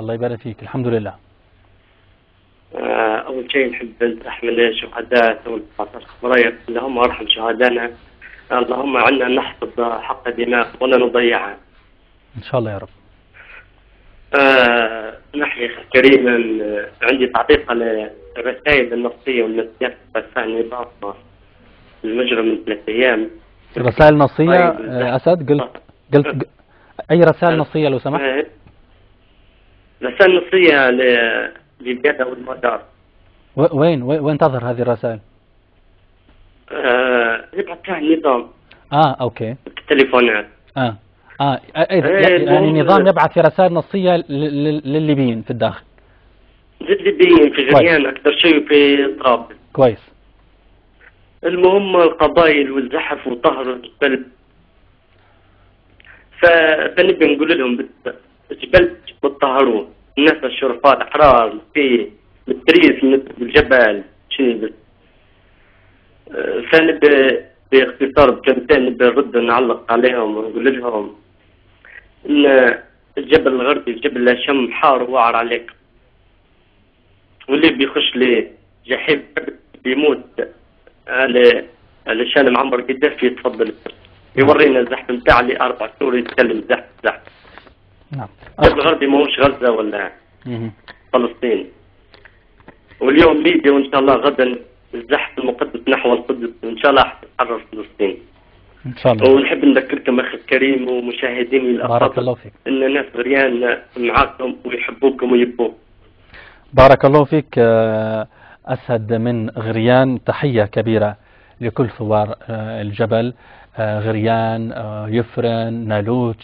الله يبارك فيك. الحمد لله. أول شيء نحب نحمل الشهداء ذوي 19 فبراير، اللهم ارحم شهدائنا. اللهم عنا نحفظ حق دماء ولا نضيعها. إن شاء الله يا رب. نحيي كريما. عندي تعليق على الرسائل النصية والمسجات الثانية نظام المجرى من 3 أيام. رسائل نصية طيب. أسد قلت أي رسائل نصية لو سمحت؟ رسائل نصية للبيادة والمدار. وين تظهر هذه الرسائل؟ يبعثها النظام. أوكي. التليفونات. يعني النظام يبعث في رسائل نصية للليبيين في الداخل. للليبيين في غريان أكثر شيء في طرابلس. كويس. المهم القبائل والزحف وطهر البلد. فنبي نقول لهم الجبل بتطهروه، الناس الشرفاء الأحرار في التريس من الجبل شنو بس. فنبي باختصار بكلمتين نبي نرد نعلق عليهم ونقول لهم إن الجبل الغربي الجبل الشم حار ووعر عليك، واللي بيخش لجحيم بيموت علشان معمر قدافي يتفضل يورينا الزحف نتاع اللي 4 شهور يتكلم زحف. نعم. الجبل الغربي ماهوش غزة ولا فلسطين. واليوم ليبيا وإن شاء الله غدا الزحف المقدس نحو القدس إن شاء الله تتحرر فلسطين. إن شاء الله. ونحب نذكركم أخي الكريم ومشاهديني الأفاضل بارك الله فيك. إن ناس غريان معاكم ويحبوكم ويبوكم. بارك الله فيك أسد من غريان. تحية كبيرة لكل ثوار الجبل، غريان، يفرن، نالوت.